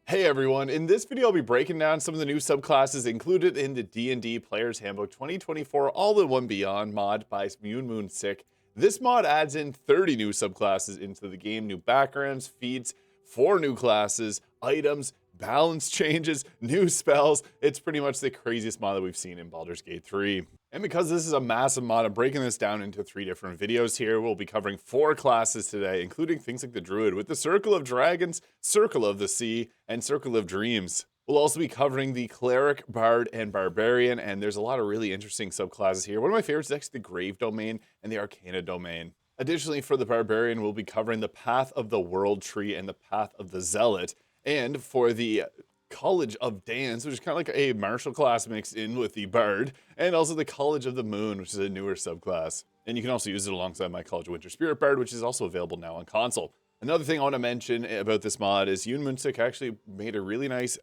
Hey everyone, in this video I'll be breaking down some of the new subclasses included in the D&D Player's Handbook 2024 All-in-One Beyond mod by Yoonmoonsik. This mod adds in 30 new subclasses into the game, new backgrounds, feats, 4 new classes, items, balance changes, new spells. It's pretty much the craziest mod that we've seen in Baldur's Gate 3. And because this is a massive mod, I'm breaking this down into 3 different videos here. We'll be covering 4 classes today, including things like the Druid with the Circle of Dragons, Circle of the Sea, and Circle of Dreams. We'll also be covering the Cleric, Bard, and Barbarian, and there's a lot of really interesting subclasses here. One of my favorites is actually the Grave Domain and the Arcana Domain. Additionally, for the Barbarian, we'll be covering the Path of the World Tree and the Path of the Zealot. And for the College of Dance, which is kind of like a martial class mixed in with the Bard, and also the College of the Moon, which is a newer subclass. And you can also use it alongside my College of Winter Spirit Bard, which is also available now on console. Another thing I want to mention about this mod is Yoonmoonsik actually made a really nice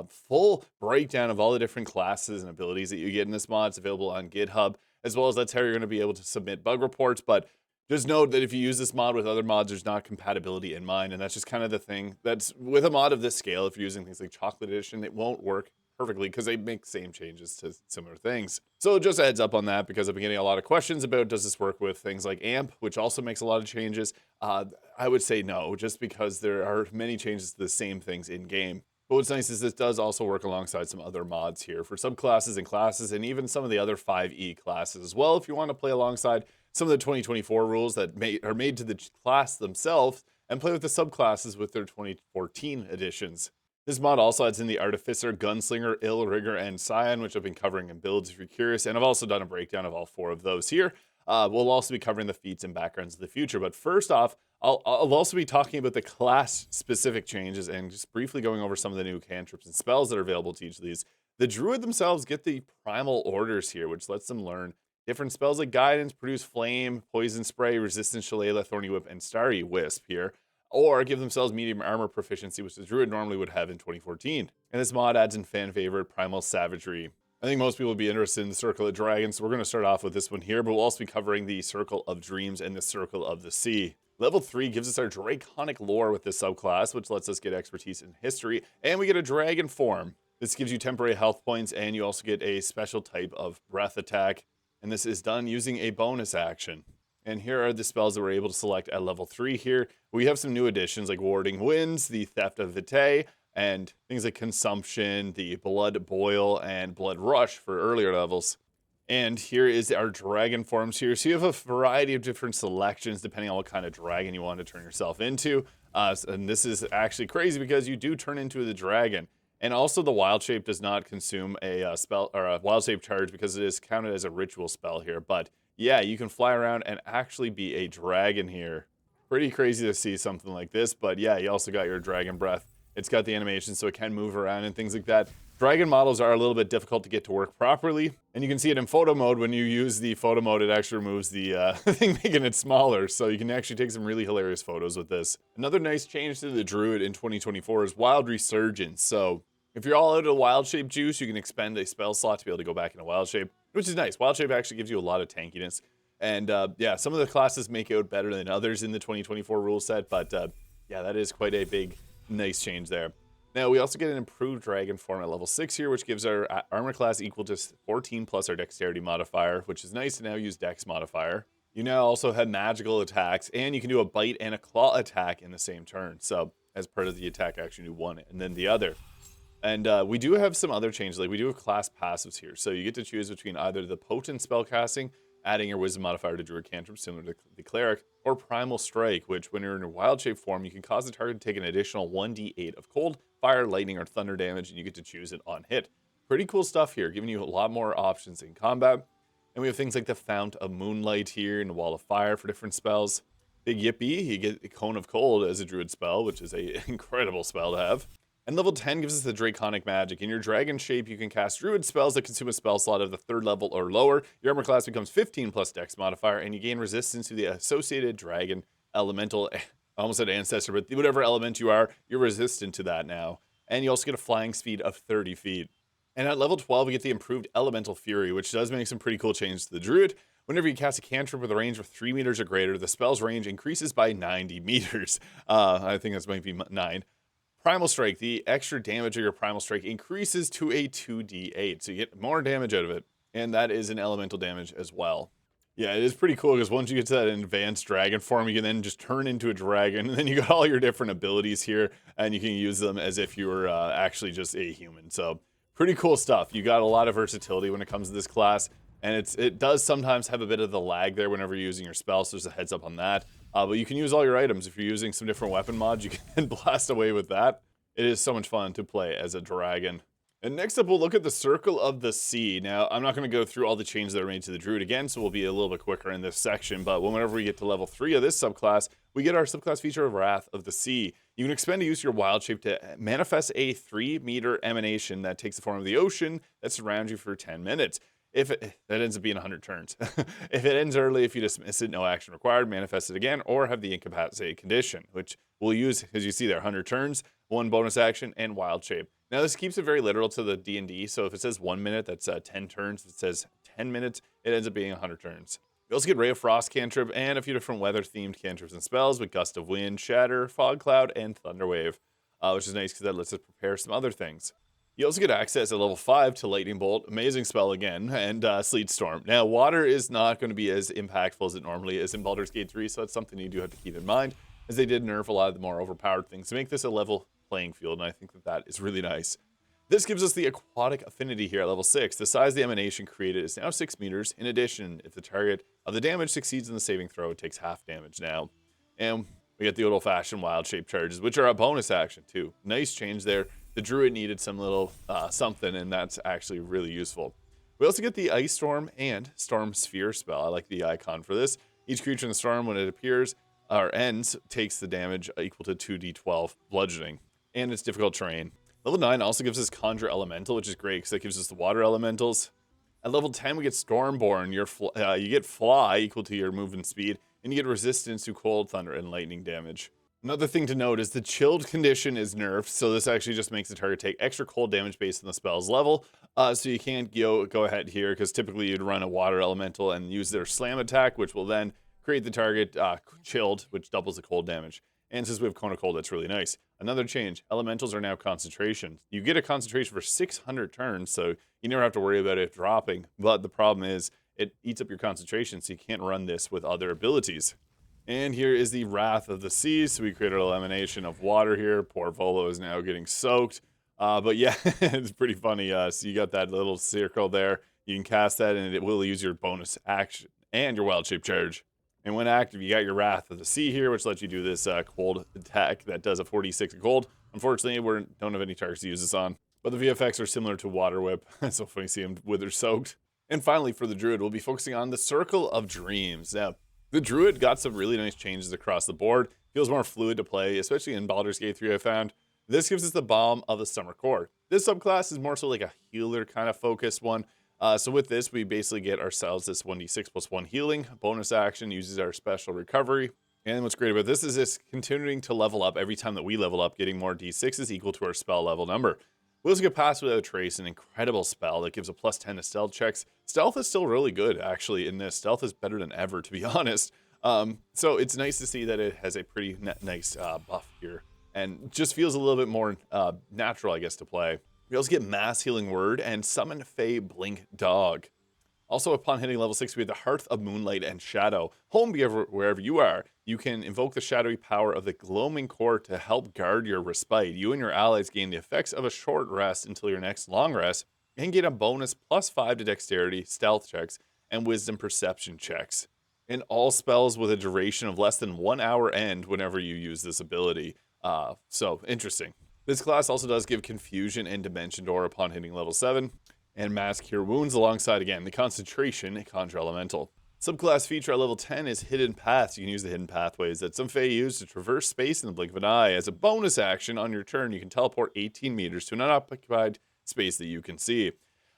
full breakdown of all the different classes and abilities that you get in this mod. It's available on GitHub, as well as that's how you're going to be able to submit bug reports. But just note that if you use this mod with other mods, there's not compatibility in mind, and that's just kind of the thing. That's with a mod of this scale, if you're using things like Chocolate Edition, it won't work perfectly because they make same changes to similar things. So just a heads up on that, because I've been getting a lot of questions about does this work with things like AMP, which also makes a lot of changes. I would say no, just because there are many changes to the same things in game. But what's nice is this does also work alongside some other mods here for subclasses and classes, and even some of the other 5e classes as well, if you want to play alongside some of the 2024 rules that are made to the class themselves and play with the subclasses with their 2014 editions. This mod also adds in the Artificer, Gunslinger, Ill Rigger, and Scion, which I've been covering in builds if you're curious, and I've also done a breakdown of all 4 of those here. We'll also be covering the feats and backgrounds of the future, but first off, I'll also be talking about the class-specific changes and just briefly going over some of the new cantrips and spells that are available to each of these. The Druid themselves get the Primal Orders here, which lets them learn different spells like Guidance, Produce Flame, Poison Spray, Resistance Shillelagh, Thorny Whip, and Starry Wisp here, or give themselves medium armor proficiency, which the Druid normally would have in 2014. And this mod adds in fan favorite Primal Savagery. I think most people would be interested in the Circle of Dragons, so we're going to start off with this one here, but we'll also be covering the Circle of Dreams and the Circle of the Sea. Level 3 gives us our Draconic Lore with this subclass, which lets us get expertise in history, and we get a Dragon form. This gives you temporary health points, and you also get a special type of breath attack, and this is done using a bonus action. And here are the spells that we're able to select at level 3 here. We have some new additions like Warding Winds, the Theft of Vitae, and things like Consumption, the Blood Boil, and Blood Rush for earlier levels. And here is our dragon forms here. So you have a variety of different selections depending on what kind of dragon you want to turn yourself into. And this is actually crazy because you do turn into the dragon. And also the Wild Shape does not consume a spell or a Wild Shape charge because it is counted as a ritual spell here. But yeah, you can fly around and actually be a dragon here. Pretty crazy to see something like this. But yeah, you also got your Dragon Breath. It's got the animation so it can move around and things like that. Dragon models are a little bit difficult to get to work properly, and you can see it in photo mode. When you use the photo mode, it actually removes the thing, making it smaller, so you can actually take some really hilarious photos with this. Another nice change to the Druid in 2024 is Wild Resurgence. So if you're all out of Wild Shape juice, you can expend a spell slot to be able to go back into Wild Shape, which is nice. Wild Shape actually gives you a lot of tankiness, and yeah, some of the classes make out better than others in the 2024 rule set, but yeah, that is quite a big, nice change there. Now, we also get an improved dragon form at level 6 here, which gives our armor class equal to 14 plus our dexterity modifier, which is nice to now use dex modifier. You now also have magical attacks, and you can do a bite and a claw attack in the same turn. So, as part of the attack action, you do one and then the other. And we do have some other changes, like we do have class passives here. So you get to choose between either the potent spellcasting, adding your wisdom modifier to druid cantrip similar to the cleric, or primal strike, which when you're in a wild shape form, you can cause the target to take an additional 1d8 of cold, fire, lightning, or thunder damage, and you get to choose it on hit. Pretty cool stuff here, giving you a lot more options in combat. And we have things like the Fount of Moonlight here and the Wall of Fire for different spells. Big Yippee, you get the Cone of Cold as a druid spell, which is an incredible spell to have. And level 10 gives us the Draconic Magic. In your dragon shape, you can cast druid spells that consume a spell slot of the 3rd level or lower. Your armor class becomes 15 plus dex modifier, and you gain resistance to the associated dragon elemental. I almost said ancestor, but whatever element you are, you're resistant to that now. And you also get a flying speed of 30 feet. And at level 12, we get the improved Elemental Fury, which does make some pretty cool changes to the druid. Whenever you cast a cantrip with a range of 3 meters or greater, the spell's range increases by 90 meters. I think that's might be 9. Primal Strike, the extra damage of your Primal Strike increases to a 2d8, so you get more damage out of it, and that is an elemental damage as well. Yeah, it is pretty cool because once you get to that advanced dragon form, you can then just turn into a dragon, and then you got all your different abilities here, and you can use them as if you were actually just a human. So pretty cool stuff. You got a lot of versatility when it comes to this class, and it does sometimes have a bit of the lag there whenever you're using your spell, so there's a heads up on that. But you can use all your items. If you're using some different weapon mods, you can blast away with that. It is so much fun to play as a dragon. And next up, we'll look at the Circle of the Sea. Now, I'm not going to go through all the changes that are made to the Druid again, so we'll be a little bit quicker in this section. But whenever we get to level 3 of this subclass, we get our subclass feature of Wrath of the Sea. You can expend to use your wild shape to manifest a 3-meter emanation that takes the form of the ocean that surrounds you for 10 minutes. That ends up being 100 turns. If it ends early, if you dismiss it, no action required, manifest it again, or have the incapacitated condition, which we'll use, as you see there, 100 turns, 1 bonus action, and wild shape. Now, this keeps it very literal to the D&D, so if it says 1 minute, that's 10 turns. If it says 10 minutes, it ends up being 100 turns. You also get Ray of Frost cantrip and a few different weather-themed cantrips and spells with Gust of Wind, Shatter, Fog Cloud, and Thunderwave, which is nice because that lets us prepare some other things. You also get access at level 5 to Lightning Bolt, amazing spell again, and Sleet Storm. Now, water is not going to be as impactful as it normally is in Baldur's Gate 3, so that's something you do have to keep in mind, as they did nerf a lot of the more overpowered things to make this a level playing field, and I think that is really nice. This gives us the Aquatic Affinity here at level 6. The size of the emanation created is now 6 meters. In addition, if the target of the damage succeeds in the saving throw, it takes half damage now. And we get the old-fashioned wild shape charges, which are a bonus action too. Nice change there. The Druid needed some little something, and that's actually really useful. We also get the Ice Storm and Storm Sphere spell. I like the icon for this. Each creature in the storm, when it appears or ends, takes the damage equal to 2d12 bludgeoning, and it's difficult terrain. Level 9 also gives us Conjure Elemental, which is great because that gives us the water elementals. At level 10, we get Stormborn. You get Fly equal to your movement speed, and you get resistance to cold, thunder, and lightning damage. Another thing to note is the chilled condition is nerfed, so this actually just makes the target take extra cold damage based on the spell's level. So you can't go ahead here, because typically you'd run a water elemental and use their slam attack, which will then create the target chilled, which doubles the cold damage. And since we have Cone of Cold, that's really nice. Another change, elementals are now concentration. You get a concentration for 600 turns, so you never have to worry about it dropping. But the problem is, it eats up your concentration, so you can't run this with other abilities. And here is the Wrath of the Sea. So we created an elimination of water here. Poor Volo is now getting soaked. But yeah, it's pretty funny. So you got that little circle there. You can cast that, and it will use your bonus action and your wild shape charge. And when active, you got your Wrath of the Sea here, which lets you do this cold attack that does a 46 cold. Unfortunately, we don't have any targets to use this on. But the VFX are similar to Water Whip. It's so funny to see him wither soaked. And finally, for the Druid, we'll be focusing on the Circle of Dreams. Now, the Druid got some really nice changes across the board. Feels more fluid to play, especially in Baldur's Gate 3, I found. This gives us the Balm of the Summer Court. This subclass is more so like a healer kind of focused one. So with this, we basically get ourselves this 1d6 plus 1 healing. Bonus action uses our special recovery. And what's great about this is it's continuing to level up every time that we level up, getting more d6s equal to our spell level number. We also get Pass Without a Trace, an incredible spell that gives a plus 10 to stealth checks. Stealth is still really good, actually, in this. Stealth is better than ever, to be honest. So it's nice to see that it has a pretty nice buff here. And just feels a little bit more natural, I guess, to play. We also get Mass Healing Word and Summon Fey Blink Dog. Also, upon hitting level 6, we have the Hearth of Moonlight and Shadow. Home wherever you are. You can invoke the shadowy power of the Gloaming Court to help guard your respite. You and your allies gain the effects of a short rest until your next long rest, and get a bonus plus 5 to dexterity, stealth checks, and wisdom perception checks. And all spells with a duration of less than 1 hour end whenever you use this ability. So, interesting. This class also does give Confusion and Dimension Door upon hitting level 7, and Mass Cure Wounds alongside, again, the Concentration Conjure Elemental. Subclass feature at level 10 is Hidden Paths. You can use the hidden pathways that some Fae use to traverse space in the blink of an eye. As a bonus action on your turn, you can teleport 18 meters to an unoccupied space that you can see.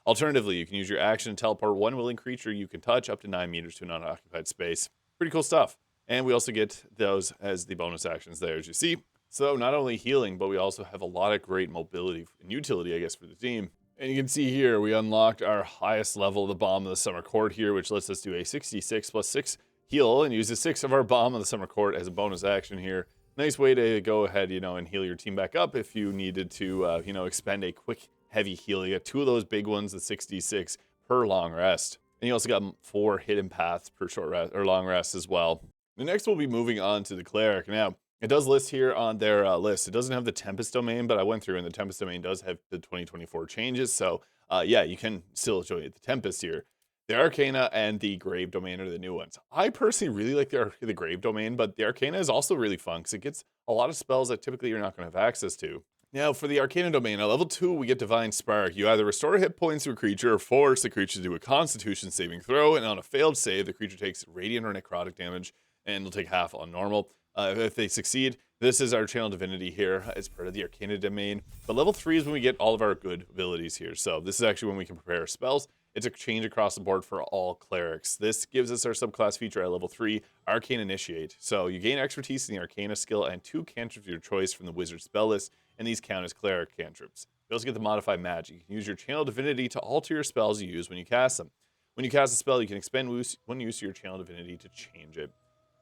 Alternatively, you can use your action to teleport one willing creature you can touch up to 9 meters to an unoccupied space. Pretty cool stuff. And we also get those as the bonus actions there, as you see. So not only healing, but we also have a lot of great mobility and utility, I guess, for the team. And you can see here, we unlocked our highest level of the Balm of the Summer Court here, which lets us do a 66 plus 6 heal and use the 6 of our Balm of the Summer Court as a bonus action here. Nice way to go ahead, and heal your team back up if you needed to, expend a quick, heavy heal. You got 2 of those big ones, the 66 per long rest. And you also got 4 hidden paths per short rest or long rest as well. The next we'll be moving on to the Cleric. Now, it does list here on their list. It doesn't have the Tempest domain, but I went through and the Tempest domain does have the 2024 changes. So, yeah, you can still enjoy the Tempest here. The Arcana and the Grave domain are the new ones. I personally really like the Grave domain, but the Arcana is also really fun because it gets a lot of spells that typically you're not going to have access to. Now, for the Arcana domain, at level 2, we get Divine Spark. You either restore hit points to a creature or force the creature to do a Constitution saving throw, and on a failed save, the creature takes radiant or necrotic damage, and they'll take half on normal. If they succeed, this is our Channel Divinity here as part of the Arcana domain. But level 3 is when we get all of our good abilities here. So this is actually when we can prepare our spells. It's a change across the board for all clerics. This gives us our subclass feature at level 3, Arcane Initiate. So you gain expertise in the Arcana skill and 2 cantrips of your choice from the wizard spell list, and these count as cleric cantrips. You also get the Modify Magic. You can use your Channel Divinity to alter your spells you use when you cast them. When you cast a spell, you can expend one use of your Channel Divinity to change it.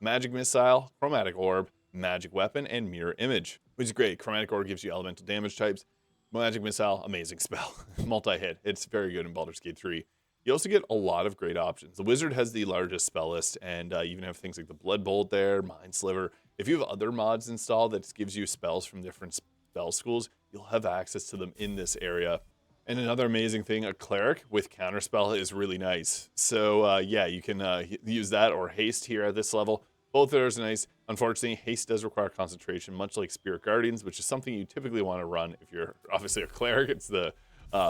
Magic Missile, Chromatic Orb, Magic Weapon, and Mirror Image, which is great. Chromatic Orb gives you elemental damage types. Magic Missile, amazing spell. Multi-hit. It's very good in Baldur's Gate 3. You also get a lot of great options. The Wizard has the largest spell list, and you even have things like the Blood Bolt there, Mind Sliver. If you have other mods installed that gives you spells from different spell schools, you'll have access to them in this area. And another amazing thing, a Cleric with Counterspell is really nice. So yeah, you can use that or Haste here at this level. Both of those are nice. Unfortunately, Haste does require concentration, much like Spirit Guardians, which is something you typically want to run if you're obviously a Cleric. It's the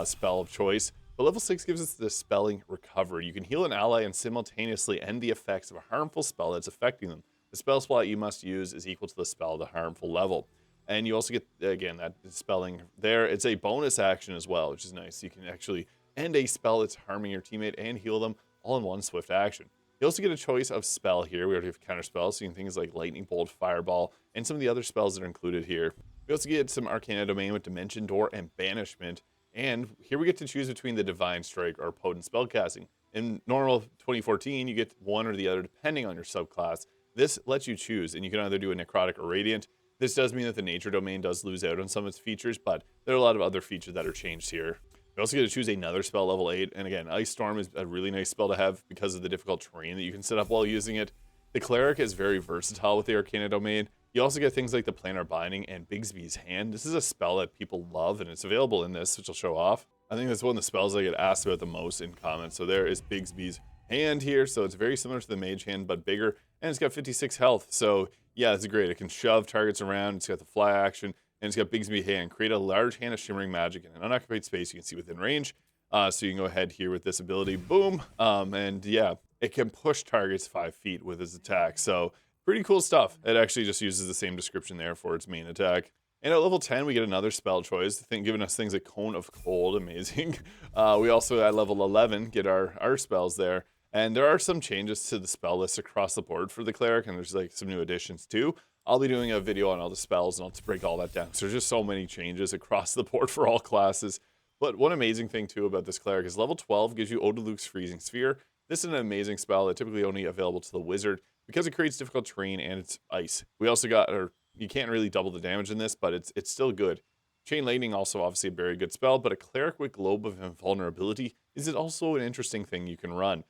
spell of choice. But level 6 gives us the Spelling Recovery. You can heal an ally and simultaneously end the effects of a harmful spell that's affecting them. The spell slot you must use is equal to the spell of the harmful level. And you also get, again, that spelling there. It's a bonus action as well, which is nice. You can actually end a spell that's harming your teammate and heal them all in one swift action. You also get a choice of spell here. We already have counter spells, so you can things like Lightning Bolt, Fireball, and some of the other spells that are included here. We also get some Arcana Domain with Dimension Door and Banishment. And here we get to choose between the Divine Strike or Potent Spellcasting. In normal 2014, you get one or the other depending on your subclass. This lets you choose, and you can either do a Necrotic or Radiant. This does mean that the Nature Domain does lose out on some of its features, but there are a lot of other features that are changed here. You also get to choose another spell level 8, and again, Ice Storm is a really nice spell to have because of the difficult terrain that you can set up while using it. The Cleric is very versatile with the Arcana Domain. You also get things like the Planar Binding and Bigsby's Hand. This is a spell that people love, and it's available in this, which I'll show off. I think that's one of the spells I get asked about the most in comments. So there is Bigsby's Hand here, so it's very similar to the Mage Hand, but bigger, and it's got 56 health. So yeah, it's great. It can shove targets around. It's got the fly action, and it's got Bigsby Hand. Create a large hand of shimmering magic in an unoccupied space you can see within range. So you can go ahead here with this ability, boom, and yeah, it can push targets 5 feet with its attack. So pretty cool stuff. It actually just uses the same description there for its main attack. And at level 10, we get another spell choice, giving us things like Cone of Cold, amazing. We also, at level 11, get our spells there. And there are some changes to the spell list across the board for the Cleric, and there's like some new additions too. I'll be doing a video on all the spells, and I'll break all that down. So there's just so many changes across the board for all classes. But one amazing thing too about this Cleric is level 12 gives you Odaluk's Freezing Sphere. This is an amazing spell that's typically only available to the Wizard because it creates difficult terrain and it's ice. We also got, or you can't really double the damage in this, but it's still good. Chain Lightning also obviously a very good spell, but a Cleric with Globe of Invulnerability is also an interesting thing you can run.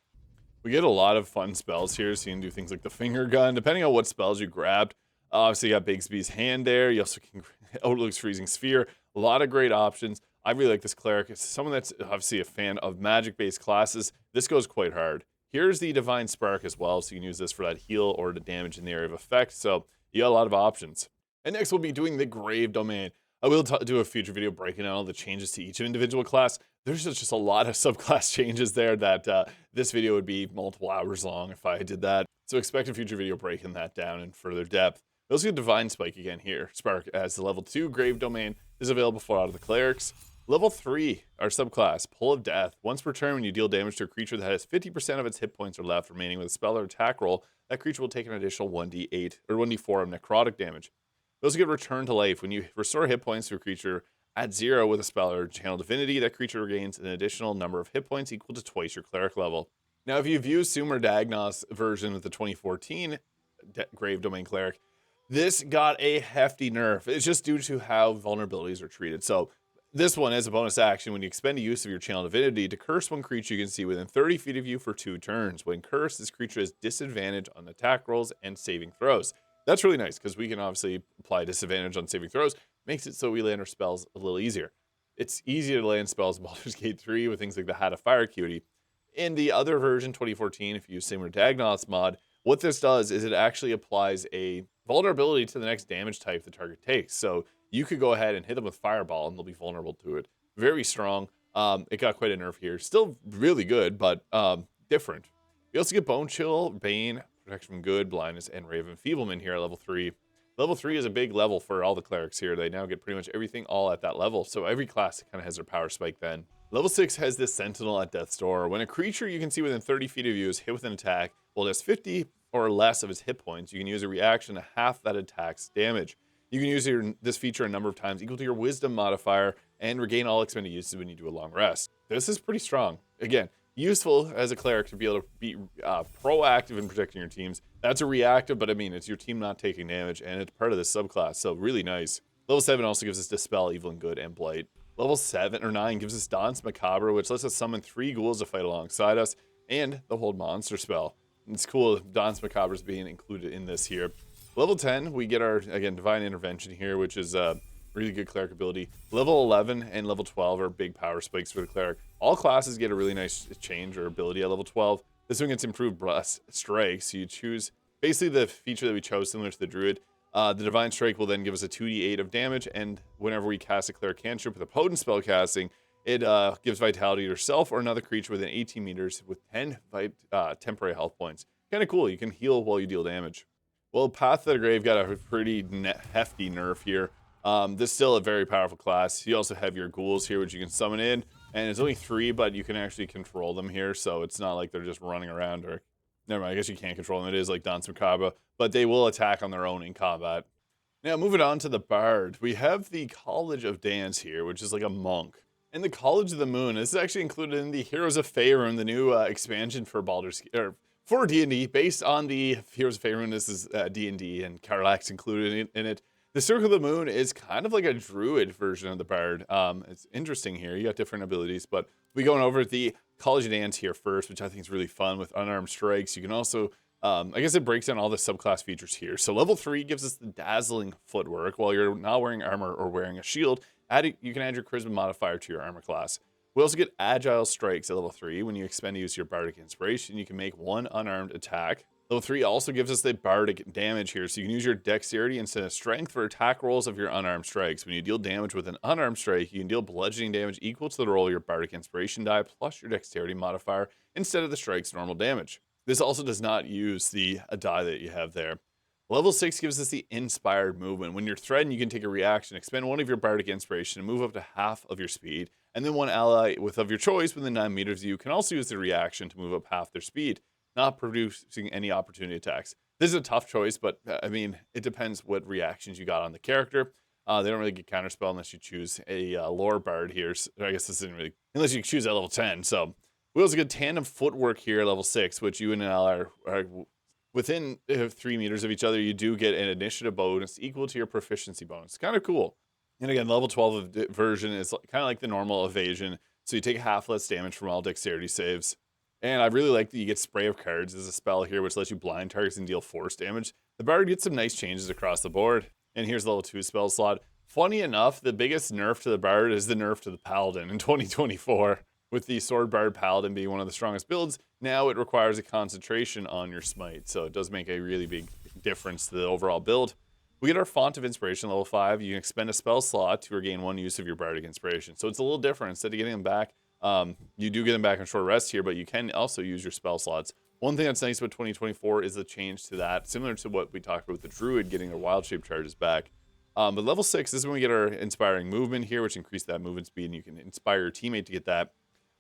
We get a lot of fun spells here, so you can do things like the Finger Gun, depending on what spells you grabbed. Obviously, you got Bigsby's Hand there. You also can Outlook's Freezing Sphere. A lot of great options. I really like this Cleric. It's someone that's obviously a fan of magic-based classes. This goes quite hard. Here's the Divine Spark as well, so you can use this for that heal or the damage in the area of effect. So you got a lot of options. And next, we'll be doing the Grave Domain. I will do a future video breaking down all the changes to each individual class. There's just a lot of subclass changes there that this video would be multiple hours long if I did that. So expect a future video breaking that down in further depth. We also get Divine Spike again here. Spark as the level 2 Grave Domain is available for all of the Clerics. Level 3, our subclass, Pull of Death. Once per turn, when you deal damage to a creature that has 50% of its hit points or left remaining with a spell or attack roll, that creature will take an additional 1d8 or 1d4 of necrotic damage. We also get Return to Life. When you restore hit points to a creature at 0 with a spell or Channel Divinity, that creature regains an additional number of hit points equal to twice your Cleric level. Now, if you've used Sumer Dagnos version of the 2014 Grave Domain Cleric, This got a hefty nerf. It's just due to how vulnerabilities are treated. So this one, as a bonus action, when you expend a use of your channel divinity to curse one creature you can see within 30 feet of you for 2 turns. When cursed, this creature has disadvantage on attack rolls and saving throws. That's really nice because we can obviously apply disadvantage on saving throws. Makes it so we land our spells a little easier. It's easier to land spells in Baldur's Gate 3 with things like the Hat of Fire Cutie. In the other version, 2014, if you use Similar Dagnauth's mod, what this does is it actually applies a vulnerability to the next damage type the target takes. So you could go ahead and hit them with Fireball and they'll be vulnerable to it. Very strong. It got quite a nerf here. Still really good, but different. We also get Bone Chill, Bane, Protection from Good, Blindness, and Raven Feeblement here at level 3. Level 3 is a big level for all the clerics here. They now get pretty much everything all at that level. So every class kind of has their power spike then. Level 6 has this Sentinel at Death's Door. When a creature you can see within 30 feet of you is hit with an attack, well, it has 50 or less of its hit points, you can use a reaction to half that attack's damage. You can use this feature a number of times equal to your Wisdom modifier and regain all expended uses when you do a long rest. This is pretty strong. Again, useful as a cleric to be able to be proactive in protecting your teams. That's a reactive, but I mean, it's your team not taking damage, and it's part of this subclass, so really nice. Level 7 also gives us Dispel, Evil and Good, and Blight. Level 7 or 9 gives us Dance Macabre, which lets us summon 3 ghouls to fight alongside us, and the Hold Monster spell. It's cool Dance Macabre is being included in this here. Level 10, we get our, again, Divine Intervention here, which is really good cleric ability. Level 11 and level 12 are big power spikes for the cleric. All classes get a really nice change or ability at level 12. This one gets improved Bless Strike, so you choose basically the feature that we chose, similar to the Druid. The Divine Strike will then give us a 2d8 of damage, and whenever we cast a cleric cantrip with a potent spell casting, it gives vitality to yourself or another creature within 18 meters with 10 temporary health points. Kind of cool. You can heal while you deal damage. Well, Path to the Grave got a pretty hefty nerf here. This is still a very powerful class. You also have your ghouls here, which you can summon in, and it's only 3, but you can actually control them here, so it's not like they're just running around, or never mind, I guess you can't control them. It is like Dance Macabre, but they will attack on their own in combat. Now, moving on to the Bard, we have the College of Dance here, which is like a monk. And the College of the Moon, this is actually included in the Heroes of Faerun, the new expansion for for D&D, based on the Heroes of Faerun. This is D&D, and Karlach's included in it. The Circle of the Moon is kind of like a druid version of the Bard. It's interesting here. You got different abilities, but we're going over the College of Dance here first, which I think is really fun with unarmed strikes. You can also, I guess it breaks down all the subclass features here. So level 3 gives us the Dazzling Footwork. While you're not wearing armor or wearing a shield, you can add your Charisma modifier to your armor class. We also get Agile Strikes at level 3. When you expend to use your Bardic Inspiration, you can make 1 unarmed attack. Level 3 also gives us the Bardic damage here, so you can use your Dexterity instead of Strength for attack rolls of your unarmed strikes. When you deal damage with an unarmed strike, you can deal bludgeoning damage equal to the roll of your Bardic Inspiration die plus your Dexterity modifier instead of the strike's normal damage. This also does not use the die that you have there. Level 6 gives us the Inspired Movement. When you're threatened, you can take a reaction, expend 1 of your Bardic Inspiration, and move up to half of your speed. And then 1 ally of your choice within 9 meters of you can also use the reaction to move up half their speed, not producing any opportunity attacks. This is a tough choice, but I mean, it depends what reactions you got on the character. They don't really get counterspell unless you choose a lore bard here. So I guess this isn't really, unless you choose at level 10. So we also get Tandem Footwork here at level 6, which you and an ally are within 3 meters of each other. You do get an initiative bonus equal to your proficiency bonus. Kind of cool. And again, level 12 of version is kind of like the normal evasion. So you take half less damage from all dexterity saves. And I really like that you get Spray of Cards as a spell here, which lets you blind targets and deal force damage. The Bard gets some nice changes across the board. And here's the level 2 spell slot. Funny enough, the biggest nerf to the Bard is the nerf to the Paladin in 2024. With the Sword Bard Paladin being one of the strongest builds, now it requires a concentration on your smite. So it does make a really big difference to the overall build. We get our Font of Inspiration, level 5. You can expend a spell slot to regain 1 use of your Bardic Inspiration. So it's a little different. Instead of getting them back, you do get them back on short rest here, but you can also use your spell slots. One thing that's nice about 2024 is the change to that, similar to what we talked about with the Druid getting their Wild Shape charges back. But level 6, this is when we get our Inspiring Movement here, which increases that movement speed, and you can inspire your teammate to get that.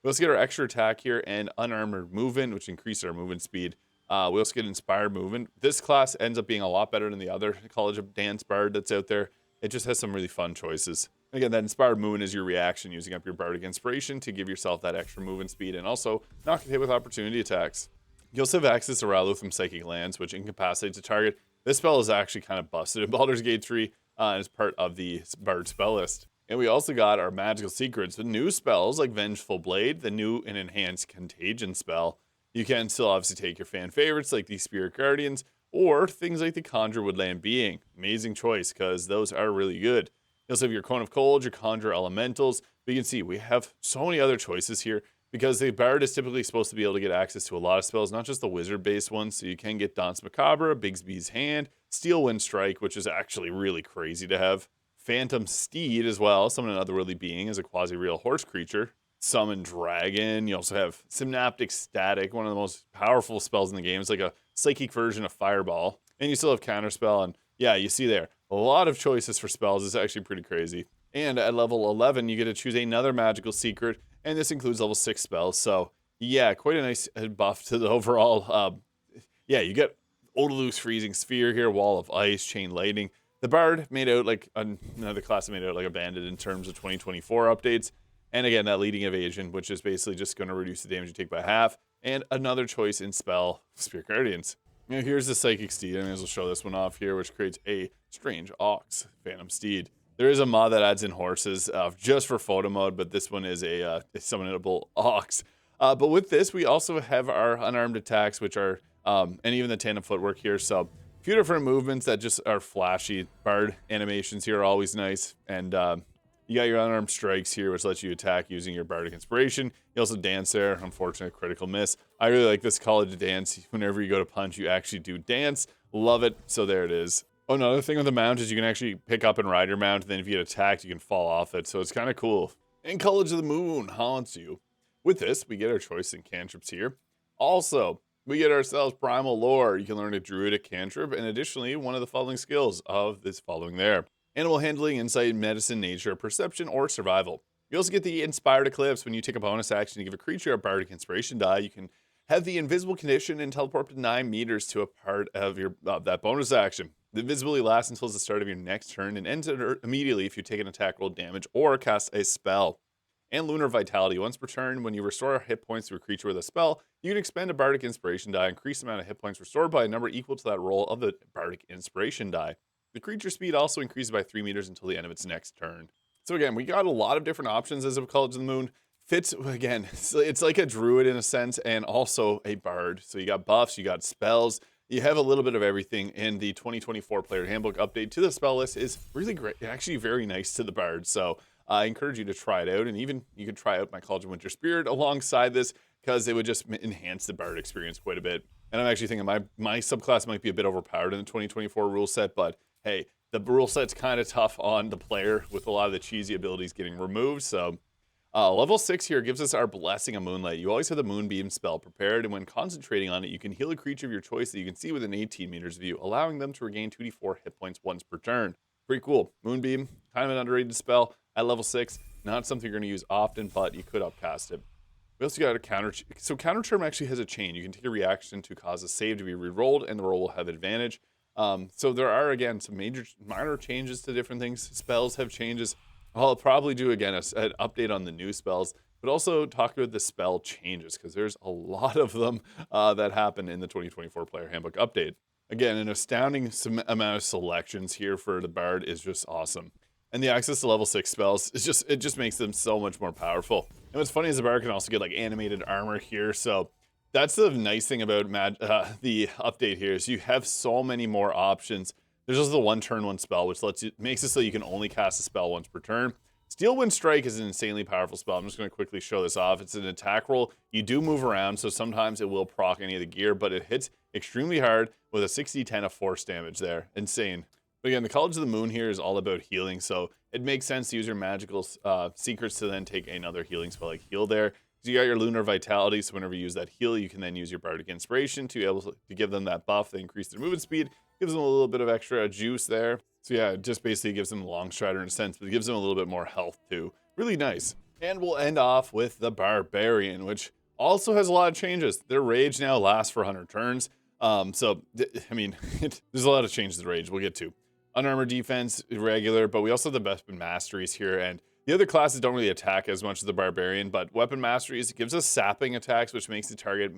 We also get our Extra Attack here and Unarmored Movement, which increases our movement speed. We also get Inspired Movement. This class ends up being a lot better than the other College of Dance Bard that's out there. It just has some really fun choices. Again, that Inspired Movement is your reaction, using up your Bardic Inspiration to give yourself that extra movement speed and also not get hit with opportunity attacks. You also have access to Ralu from Psychic Lands, which incapacitates a target. This spell is actually kind of busted in Baldur's Gate 3 and is part of the Bard spell list. And we also got our magical secrets, the new spells like Vengeful Blade, the new and enhanced Contagion spell. You can still obviously take your fan favorites like the Spirit Guardians or things like the Conjure Woodland Being. Amazing choice because those are really good. You also have your Cone of Cold, your Conjure Elementals. But you can see we have so many other choices here because the Bard is typically supposed to be able to get access to a lot of spells, not just the wizard-based ones. So you can get Danse Macabre, Bigsby's Hand, Steel Wind Strike, which is actually really crazy to have. Phantom Steed as well, summon an otherworldly being as a quasi-real horse creature. Summon Dragon. You also have Synaptic Static, one of the most powerful spells in the game. It's like a psychic version of Fireball. And you still have Counterspell, and yeah, you see there, a lot of choices for spells. It's actually pretty crazy. And at level 11, you get to choose another magical secret, and this includes level 6 spells. So yeah, quite a nice buff to the overall. Yeah, you get Odaloo's Freezing Sphere here, Wall of Ice, Chain Lightning. The Bard made out like another class made out like a bandit in terms of 2024 updates. And again, that Leading Evasion, which is basically just going to reduce the damage you take by half. And another choice in spell, Spirit Guardians. Now here's the Psychic Steed. I may as well show this one off here, which creates a Strange Ox, Phantom Steed. There is a mod that adds in horses just for photo mode, but this one is a summonable ox. But with this, we also have our unarmed attacks, which are, and even the tandem footwork here. So a few different movements that just are flashy. Bard animations here are always nice. And you got your unarmed strikes here, which lets you attack using your Bardic Inspiration. You also dance there. Unfortunate critical miss. I really like this college dance. Whenever you go to punch, you actually do dance. Love it. So there it is. Oh, another thing with the mount is you can actually pick up and ride your mount, and then if you get attacked, you can fall off it. So it's kind of cool. And College of the Moon haunts you. With this, we get our choice in cantrips here. Also, we get ourselves Primal Lore. You can learn a Druidic cantrip, and additionally, one of the following skills of this following there. Animal Handling, Insight, Medicine, Nature, Perception, or Survival. You also get the Inspired Eclipse. When you take a bonus action to give a creature a Bardic Inspiration die, you can have the Invisible Condition and teleport up to 9 meters to a part of your that bonus action. The invisibility lasts until the start of your next turn and ends immediately if you take an attack roll damage or cast a spell. And Lunar Vitality. Once per turn, when you restore hit points to a creature with a spell, you can expend a Bardic Inspiration die, increase the amount of hit points restored by a number equal to that roll of the Bardic Inspiration die. The creature speed also increases by 3 meters until the end of its next turn. So again, we got a lot of different options as of College of the Moon. Fits, again, it's like a druid in a sense, and also a bard. So you got buffs, you got spells, you have a little bit of everything. In the 2024 Player Handbook update to the spell list is really great, actually very nice to the bard. So I encourage you to try it out, and even you could try out my College of Winter Spirit alongside this, because it would just enhance the bard experience quite a bit. And I'm actually thinking my subclass might be a bit overpowered in the 2024 rule set, but hey, the rule set's kind of tough on the player with a lot of the cheesy abilities getting removed. So level 6 here gives us our Blessing of Moonlight. You always have the Moonbeam spell prepared, and when concentrating on it, you can heal a creature of your choice that you can see within 18 meters of you, allowing them to regain 2d4 hit points once per turn. Pretty cool. Moonbeam, kind of an underrated spell at level 6. Not something you're going to use often, but you could upcast it. We also got a counter. So counter term actually has a chain. You can take a reaction to cause a save to be re-rolled, and the roll will have advantage. So there are, again, some minor changes to different things. Spells have changes. I'll probably do, again, an update on the new spells, but also talk about the spell changes, because there's a lot of them that happen in the 2024 Player Handbook update. Again, an astounding amount of selections here for the Bard is just awesome. And the access to level 6 spells, it just makes them so much more powerful. And what's funny is the Bard can also get like animated armor here, so that's the nice thing about the update here is you have so many more options. There's also the one turn, one spell, which makes it so you can only cast a spell once per turn. Steel Wind Strike is an insanely powerful spell. I'm just going to quickly show this off. It's an attack roll. You do move around, so sometimes it will proc any of the gear, but it hits extremely hard with a 60-10 of force damage there. Insane. But again, the College of the Moon here is all about healing, so it makes sense to use your magical secrets to then take another healing spell like Heal there. So you got your Lunar Vitality, so whenever you use that heal, you can then use your Bardic Inspiration to be able to give them that buff. They increase their movement speed, gives them a little bit of extra juice there. So yeah, it just basically gives them a long strider in a sense, but it gives them a little bit more health too. Really nice. And we'll end off with the Barbarian, which also has a lot of changes. Their rage now lasts for 100 turns. So, I mean, there's a lot of changes to the rage we'll get to. Unarmored defense, irregular, but we also have the weapon masteries here, and the other classes don't really attack as much as the Barbarian, but weapon masteries gives us sapping attacks, which makes the target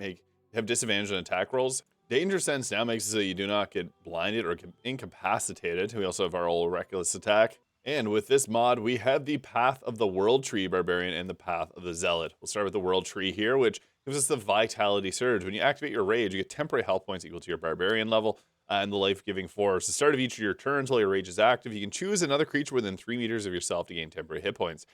have disadvantage on attack rolls. Danger Sense now makes it so you do not get blinded or incapacitated. We also have our old Reckless Attack. And with this mod, we have the Path of the World Tree Barbarian and the Path of the Zealot. We'll start with the World Tree here, which gives us the Vitality Surge. When you activate your Rage, you get temporary health points equal to your Barbarian level and the Life-Giving Force. At the start of each of your turns while your Rage is active, you can choose another creature within 3 meters of yourself to gain temporary hit points.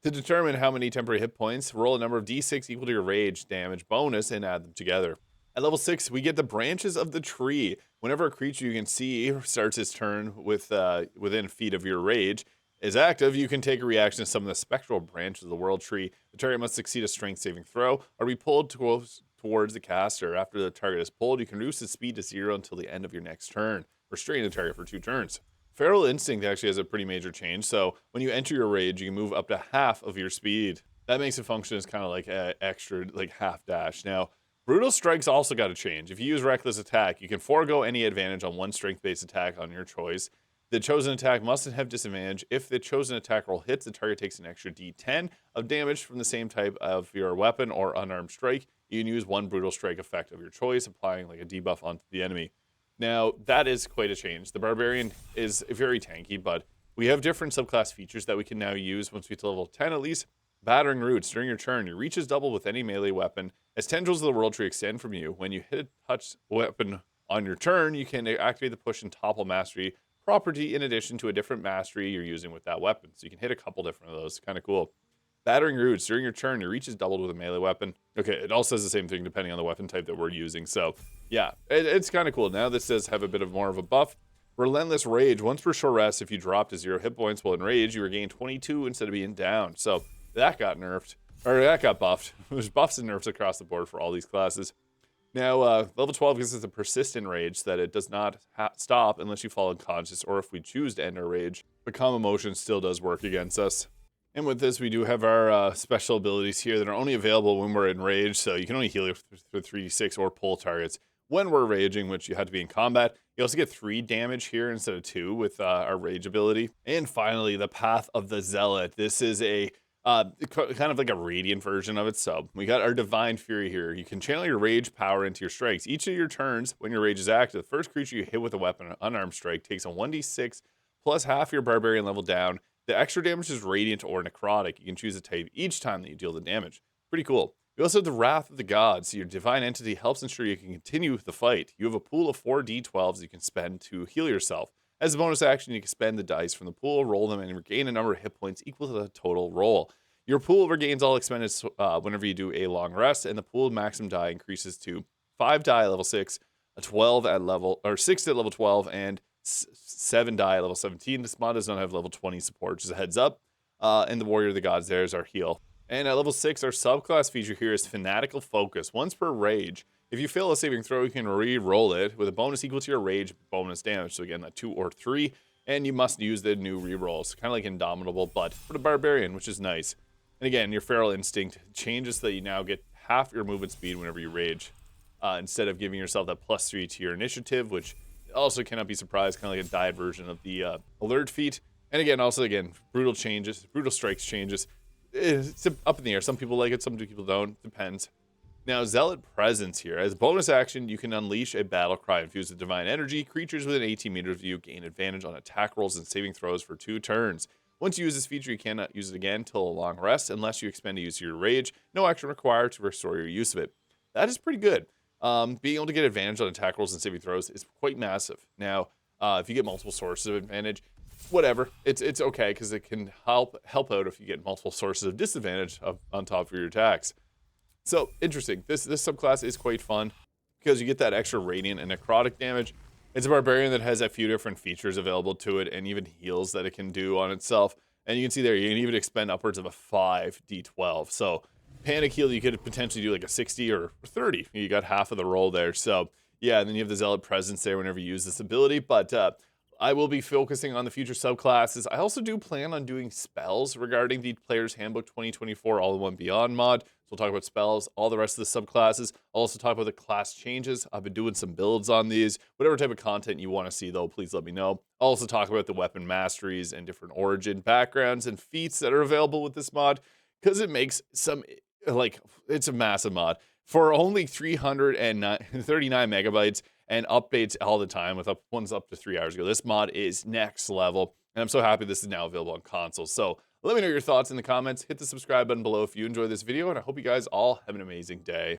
To determine how many temporary hit points, roll a number of d6 equal to your Rage damage bonus and add them together. At level 6, we get the Branches of the Tree. Whenever a creature you can see starts its turn with within feet of your Rage is active, you can take a reaction to some of the spectral branches of the World Tree. The target must succeed a strength saving throw or be pulled towards the caster. After the target is pulled, you can reduce its speed to 0 until the end of your next turn, restraining the target for 2 turns. Feral Instinct actually has a pretty major change, so when you enter your Rage, you can move up to half of your speed. That makes it function as kind of like an extra, like half dash. Now, Brutal Strike's also got to change. If you use Reckless Attack, you can forego any advantage on one strength-based attack on your choice. The chosen attack mustn't have disadvantage. If the chosen attack roll hits, the target takes an extra d10 of damage from the same type of your weapon or unarmed strike. You can use one Brutal Strike effect of your choice, applying like a debuff onto the enemy. Now, that is quite a change. The Barbarian is very tanky, but we have different subclass features that we can now use once we get to level 10 at least. Battering Roots. During your turn, your reach is doubled with any melee weapon. As tendrils of the World Tree extend from you, when you hit a touch weapon on your turn, you can activate the Push and Topple Mastery property in addition to a different mastery you're using with that weapon. So you can hit a couple different of those. Kind of cool. Battering Roots. During your turn, your reach is doubled with a melee weapon. Okay, it all says the same thing depending on the weapon type that we're using. So yeah, it's kind of cool. Now this does have a bit of more of a buff. Relentless Rage. Once per short rest, if you drop to 0 hit points while in rage, you regain 22 instead of being down. So that got nerfed, or that got buffed. There's buffs and nerfs across the board for all these classes. Now, level 12 gives us a persistent rage that it does not stop unless you fall unconscious or if we choose to end our rage. But Calm Emotion still does work against us. And with this, we do have our special abilities here that are only available when we're in rage. So you can only heal for 3d6 or pull targets when we're raging, which you have to be in combat. You also get 3 damage here instead of 2 with our rage ability. And finally, the Path of the Zealot. This is a kind of like a radiant version of it. So we got our Divine Fury here. You can channel your rage power into your strikes. Each of your turns, when your rage is active, the first creature you hit with a weapon, an unarmed strike, takes a 1d6 plus half your Barbarian level down. The extra damage is radiant or necrotic. You can choose a type each time that you deal the damage. Pretty cool. We also have the Wrath of the Gods. So your divine entity helps ensure you can continue the fight. You have a pool of 4 d12s you can spend to heal yourself. As a bonus action, you can spend the dice from the pool, roll them, and regain a number of hit points equal to the total roll. Your pool regains all expended whenever you do a long rest, and the pool maximum die increases to 5 die at level 6, a 12 at level, or 6 at level 12, and 7 die at level 17. This mod does not have level 20 support, just a heads up. And the Warrior of the Gods there is our heal. And at level 6, our subclass feature here is Fanatical Focus. Once per rage, if you fail a saving throw, you can re-roll it with a bonus equal to your rage bonus damage. So again, that 2 or 3, and you must use the new re-rolls, kind of like Indomitable, but for the Barbarian, which is nice. And again, your Feral Instinct changes that you now get half your movement speed whenever you rage, instead of giving yourself that +3 to your initiative, which also cannot be surprised, kind of like a diet version of the Alert feat. And again, Brutal Strikes changes. It's up in the air. Some people like it, some people don't. Depends. Now, Zealot Presence here. As a bonus action, you can unleash a battle cry infused with divine energy. Creatures within 18 meters of you gain advantage on attack rolls and saving throws for 2 turns. Once you use this feature, you cannot use it again until a long rest, unless you expend a use of your rage. No action required to restore your use of it. That is pretty good. Being able to get advantage on attack rolls and saving throws is quite massive. Now, if you get multiple sources of advantage, whatever, it's okay, because it can help out if you get multiple sources of disadvantage on top of your attacks. So, interesting. This subclass is quite fun because you get that extra radiant and necrotic damage. It's a Barbarian that has a few different features available to it and even heals that it can do on itself. And you can see there, you can even expend upwards of a 5 d12. So, Panic Heal, you could potentially do like a 60 or 30. You got half of the roll there. So, yeah, and then you have the Zealot Presence there whenever you use this ability. But I will be focusing on the future subclasses. I also do plan on doing spells regarding the Player's Handbook 2024 All-in-One Beyond mod. So we'll talk about spells, all the rest of the subclasses. I'll also talk about the class changes. I've been doing some builds on these. Whatever type of content you want to see, though, please let me know. I'll also talk about the weapon masteries and different origin backgrounds and feats that are available with this mod, because it makes some, it's a massive mod. for only 339 megabytes and updates all the time with ones up to 3 hours ago. This mod is next level, and I'm so happy this is now available on consoles. So let me know your thoughts in the comments. Hit the subscribe button below if you enjoyed this video, and I hope you guys all have an amazing day.